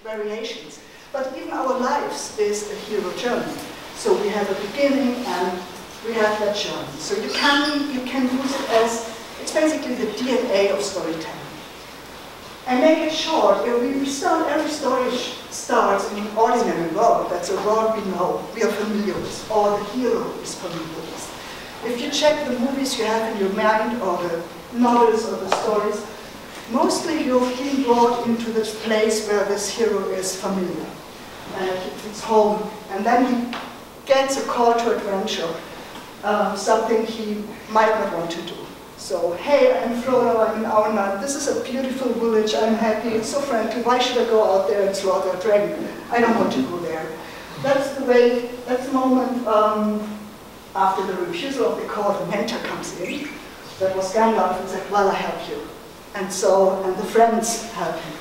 variations. But even our lives is a hero journey. So we have a beginning and we have that journey. So you can use it as, it's basically the DNA of storytelling. And make it short, every story starts in an ordinary world. That's a world we know, we are familiar with, or the hero is familiar with. If you check the movies you have in your mind, or the novels or the stories, mostly you're being brought into this place where this hero is familiar. It's home, and then he gets a call to adventure, something he might not want to do. So, hey, I'm Frodo, I'm in Auenland, this is a beautiful village, I'm happy, it's so friendly, why should I go out there and slaughter a dragon? I don't want to go there. That's the way, that's the moment after the refusal of the call, the mentor comes in. That was Gandalf and said, well, I help you. And the friends help him.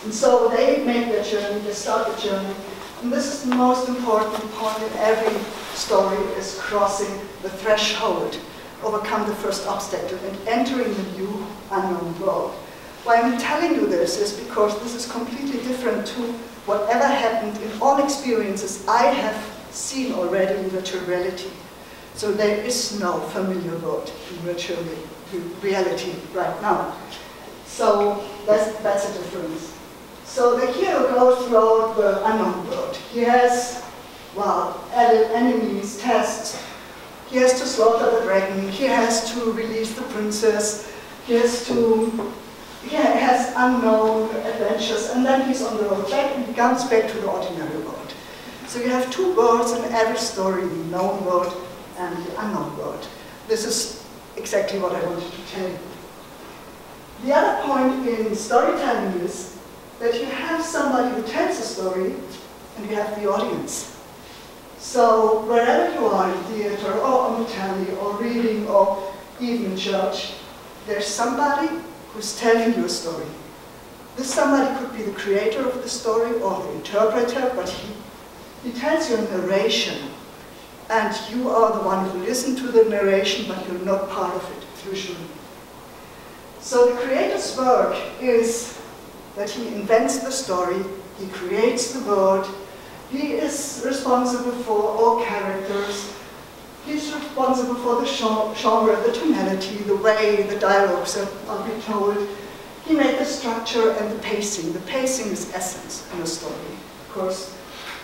And so they make their journey, they start the journey. And this is the most important point in every story, is crossing the threshold, overcome the first obstacle, and entering the new unknown world. Why I'm telling you this is because this is completely different to whatever happened in all experiences I have seen already in virtual reality. So there is no familiar world in virtual reality right now. So that's a difference. So the hero goes throughout the unknown world. He has, well, enemies, tests. He has to slaughter the dragon. He has to release the princess. He has unknown adventures, and then he's on the road back and he comes back to the ordinary world. So you have two worlds in every story, the known world and the unknown world. This is exactly what I wanted to tell you. The other point in storytelling is that you have somebody who tells a story and you have the audience. So wherever you are in theater or on the telly or reading or even in church, there's somebody who's telling you a story. This somebody could be the creator of the story or the interpreter, but he tells you a narration. And you are the one who listens to the narration, but you're not part of it, usually. So the creator's work is that he invents the story, he creates the world, he is responsible for all characters, he's responsible for the genre, the tonality, the way the dialogues are being told. He made the structure and the pacing. The pacing is essence in a story. Of course,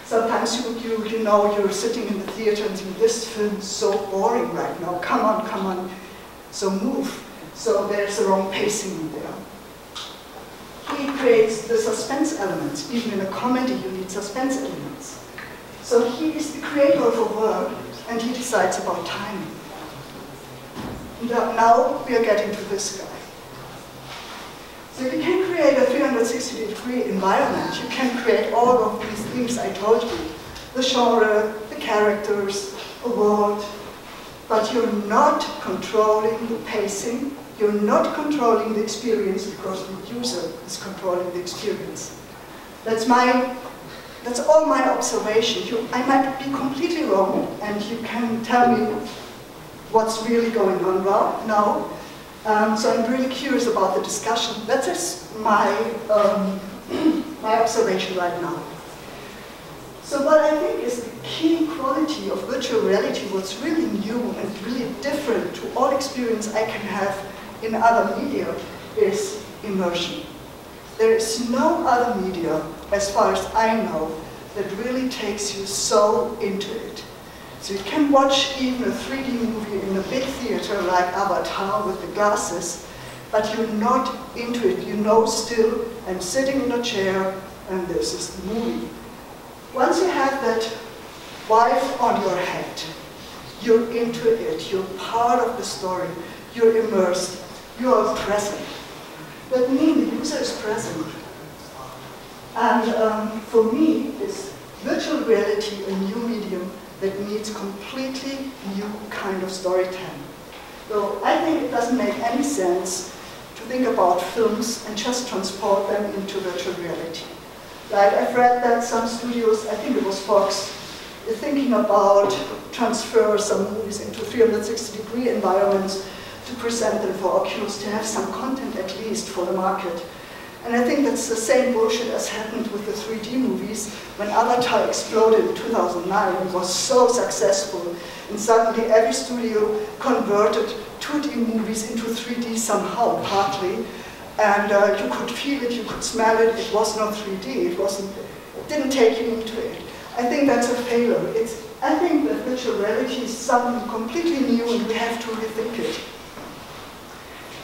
sometimes you know you're sitting in the theater and think, this film is so boring right now, come on, so move. So there's the wrong pacing in there. He creates the suspense elements. Even in a comedy you need suspense elements. So he is the creator of a work and he decides about timing. Now we are getting to this guy. So you can create a 360-degree environment. You can create all of these things I told you. The genre, the characters, a world. But you're not controlling the pacing. You're not controlling the experience because the user is controlling the experience. That's all my observation. I might be completely wrong, and you can tell me what's really going on now. So I'm really curious about the discussion. That is my observation right now. So what I think is the key quality of virtual reality, what's really new and really different to all experience I can have in other media, is immersion. There is no other media, as far as I know, that really takes you so into it. So you can watch even a 3D movie in a big theater like Avatar with the glasses, but you're not into it. You know still, I'm sitting in a chair and this is the movie. Once you have that wife on your head, you're into it, you're part of the story, you're immersed, you are present. That means the user is present. And for me, is virtual reality a new medium that needs completely new kind of storytelling. So I think it doesn't make any sense to think about films and just transport them into virtual reality. Like I've read that some studios, I think it was Fox, is thinking about transfer some movies into 360-degree environments to present them for Oculus, to have some content at least for the market. And I think that's the same bullshit as happened with the 3D movies when Avatar exploded in 2009 and was so successful. And suddenly every studio converted 2D movies into 3D somehow, partly. And you could feel it, you could smell it, it was not 3D, it didn't take you into it. I think that's a failure. I think that virtual reality is something completely new and we have to rethink it.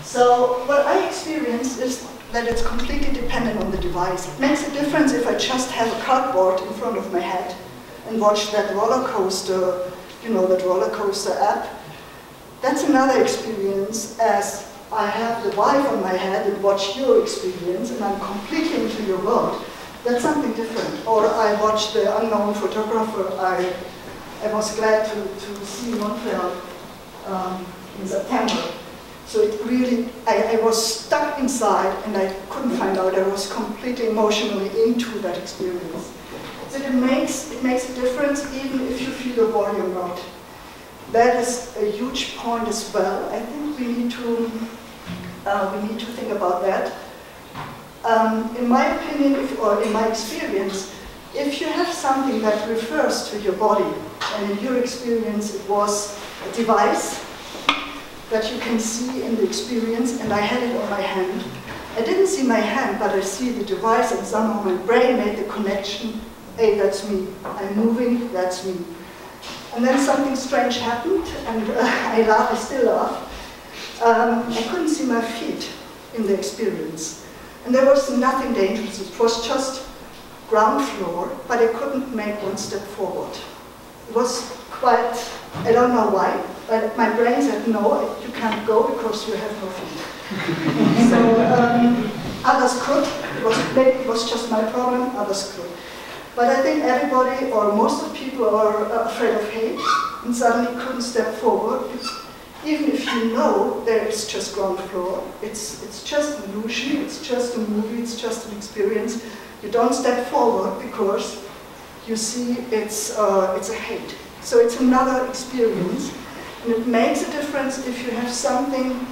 So what I experience is that it's completely dependent on the device. It makes a difference if I just have a cardboard in front of my head and watch that roller coaster, you know, that roller coaster app. That's another experience as I have the Vive on my head and watch your experience and I'm completely into your world. That's something different. Or I watched The Unknown Photographer. I was glad to see Montreal in September. So it really, I was stuck inside and I couldn't find out. I was completely emotionally into that experience. So it makes a difference even if you feel the body or not. That is a huge point as well. I think we need to think about that. In my opinion, or in my experience, if you have something that refers to your body, and in your experience it was a device that you can see in the experience, and I had it on my hand. I didn't see my hand, but I see the device, and somehow my brain made the connection, hey, that's me. I'm moving, that's me. And then something strange happened, and I still laugh. I couldn't see my feet in the experience. And there was nothing dangerous. It was just ground floor, but I couldn't make one step forward. It was quite, I don't know why, but my brain said, no, you can't go because you have no feet. So others could. Maybe it was just my problem, others could. But I think everybody, or most of the people, are afraid of height and suddenly couldn't step forward. Even if you know there is just ground floor, it's just an illusion, it's just a movie, it's just an experience. You don't step forward because you see it's a height. So it's another experience, and it makes a difference if you have something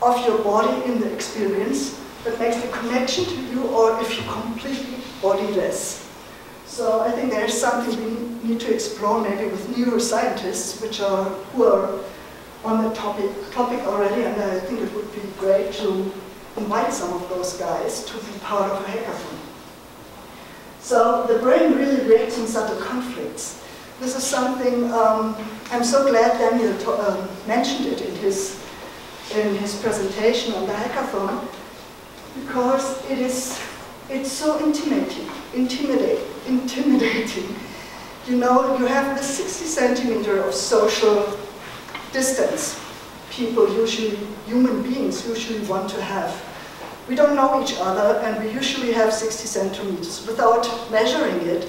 of your body in the experience that makes the connection to you, or if you're completely bodiless. So I think there's something we need to explore maybe with neuroscientists, who are on the topic already, and I think it would be great to invite some of those guys to be part of a hackathon. So the brain really reacts in subtle conflicts. This is something, I'm so glad Daniel mentioned it in his presentation on the hackathon, because it's so intimidating. You know, you have the 60 centimeter of social distance people usually, human beings usually want to have. We don't know each other, and we usually have 60 centimeters without measuring it.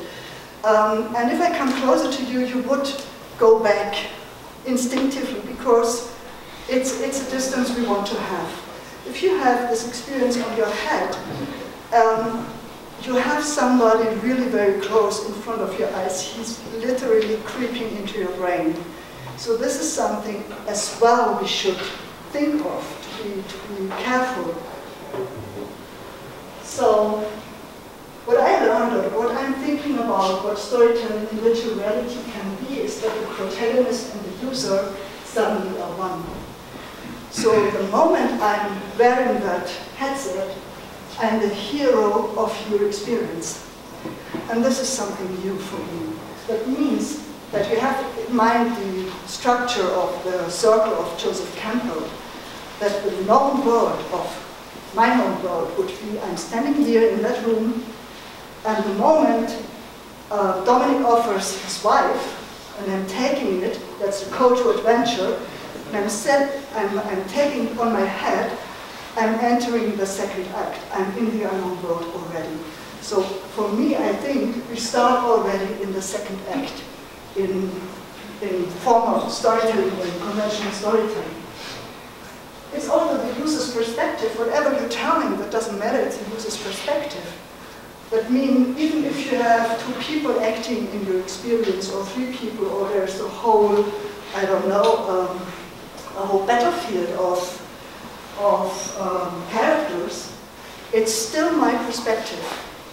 And if I come closer to you, you would go back instinctively because it's a distance we want to have. If you have this experience on your head, you have somebody really very close in front of your eyes. He's literally creeping into your brain. So this is something as well we should think of, to be careful. So what I learned, or what I'm thinking about what storytelling in virtual reality can be, is that the protagonist and the user suddenly are one. So the moment I'm wearing that headset, I'm the hero of your experience. And this is something new for me. That means that you have in mind the structure of the circle of Joseph Campbell, that the known world of my known world would be, I'm standing here in that room, and the moment Dominic offers his wife, and I'm taking it, that's the call to adventure, and I'm taking it on my head, I'm entering the second act. I'm in the unknown world already. So for me, I think we start already in the second act, in form of storytelling and conventional storytelling. It's also the user's perspective. Whatever you tell him, that doesn't matter, it's the user's perspective. That means even if you have 2 people acting in your experience, or 3 people, or there's a whole, I don't know, a whole battlefield of characters, it's still my perspective.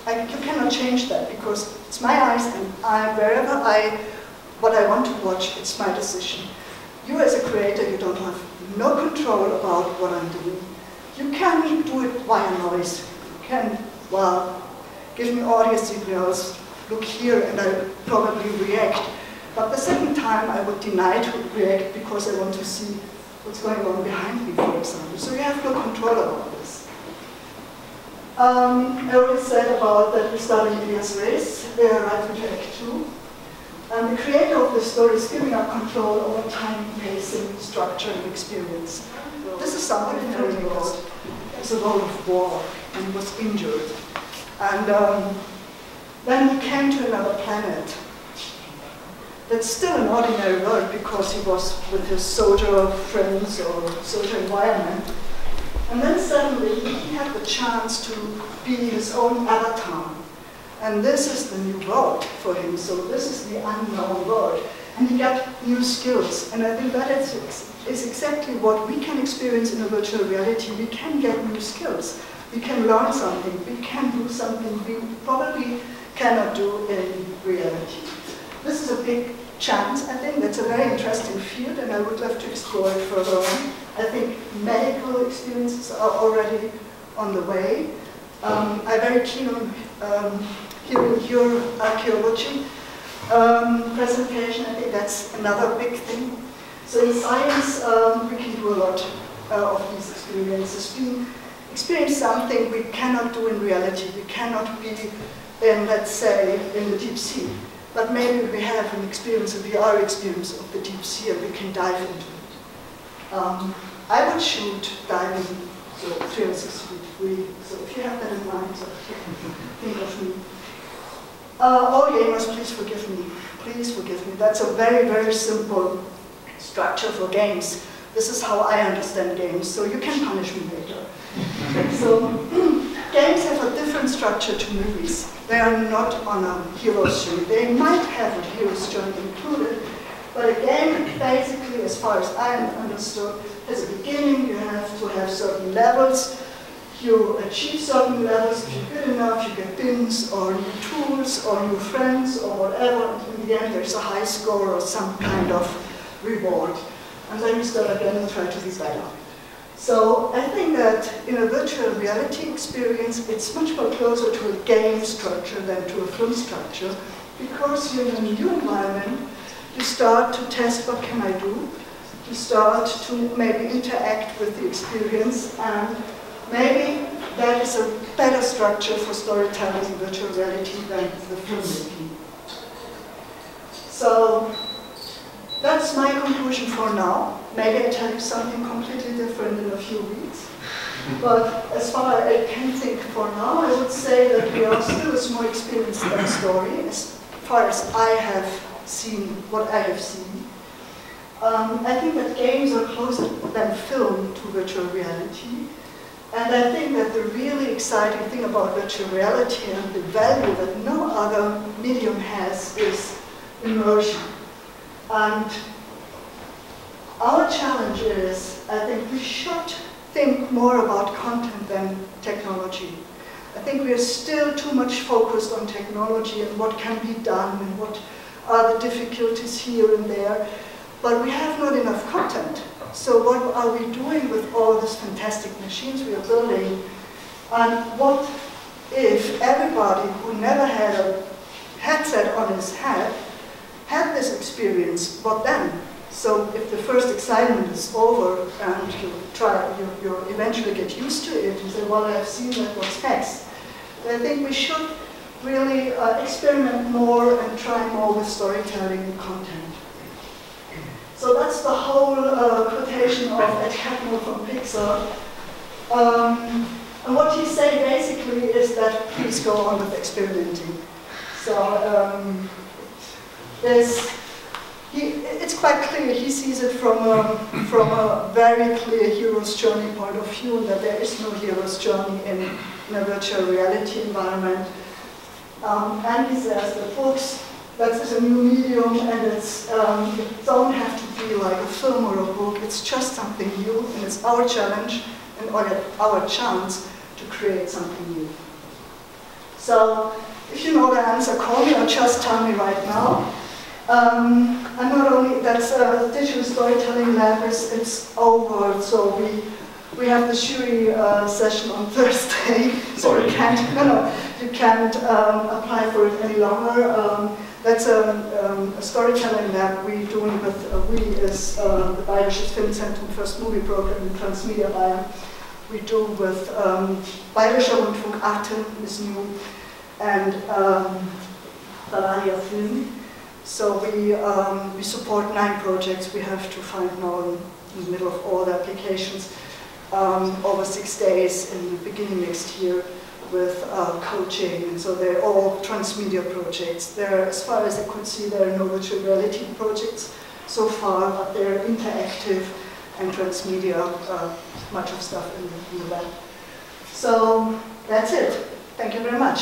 You cannot change that because it's my eyes and what I want to watch, it's my decision. You as a creator, you don't have no control about what I'm doing. You can do it via noise. You can, well, give me audio signals, look here, and I probably react. But the second time I would deny to react because I want to see what's going on behind me, for example. So you have no control about this. I already said about that we started Ilias race, right into Act 2. And the creator of the story is giving up control over time, pacing, structure, and experience. This is something very old. It's a role of war, and he was injured. And then he came to another planet. That's still an ordinary world because he was with his soldier friends or soldier environment. And then suddenly he had the chance to be his own avatar. And this is the new world for him. So this is the unknown world. And he got new skills. And I think that is exactly what we can experience in a virtual reality. We can get new skills. We can learn something. We can do something we probably cannot do in reality. This is a big chance. I think that's a very interesting field, and I would love to explore it further on. I think medical experiences are already on the way. I'm very keen on hearing your archaeology presentation. I think that's another big thing. So in science, we can do a lot of these experiences. We experience something we cannot do in reality. We cannot be in, let's say, in the deep sea. But maybe we have an experience, a VR experience of the deep sea, and we can dive into it. I would shoot diving, so 360 degree. So if you have that in mind, so think of me. All gamers, please forgive me. Please forgive me. That's a very, very simple structure for games. This is how I understand games, so you can punish me later. So games have a different structure to movies. They are not on a hero's journey. They might have a hero's journey included, but a game, basically, as far as I understood, has a beginning. You have to have certain levels. You achieve certain levels. If you're good enough, you get pins or new tools or new friends or whatever. And in the end, there's a high score or some kind of reward. And then you start again and try to be better. So I think that in a virtual reality experience, it's much more closer to a game structure than to a film structure, because you're in a new environment. You start to test what can I do. You start to maybe interact with the experience, and maybe that is a better structure for storytelling in virtual reality than the filmmaking. So that's my conclusion for now. Maybe I tell you something completely different in a few weeks. But as far as I can think for now, I would say that we are still a small experience than story, as far as I have seen what I have seen. I think that games are closer than film to virtual reality. And I think that the really exciting thing about virtual reality and the value that no other medium has is immersion. And our challenge is, I think we should think more about content than technology. I think we are still too much focused on technology and what can be done and what are the difficulties here and there, but we have not enough content. So what are we doing with all these fantastic machines we are building? And what if everybody who never had a headset on his head had this experience, what then? So if the first excitement is over and you eventually get used to it, you say, well, I've seen that, what's next? I think we should really experiment more and try more with storytelling and content. So that's the whole quotation of Ed Catmull from Pixar. And what he said basically is that please go on with experimenting. So it's quite clear, he sees it from a very clear hero's journey point of view, and that there is no hero's journey in a virtual reality environment. And he says that books, that's a new medium, and it don't have to be like a film or a book, it's just something new, and it's our challenge and our chance to create something new. So, if you know the answer, call me or just tell me right now. And not only, that's digital storytelling lab, it's over, so we have the jury session on Thursday. So Sorry. you can't apply for it any longer. That's a storytelling lab we're doing with, we is the Bayerisches Filmzentrum First Movie Program in Transmedia Bayern. We do with Bayerischer Rundfunk, Arte is new, and Bavaria Film. So we support 9 projects we have to find now in the middle of all the applications over 6 days in the beginning next year with coaching, and so they're all transmedia projects. They're, as far as I could see, there are no virtual reality projects so far, but they're interactive and transmedia, much of stuff in the web. So that's it. Thank you very much.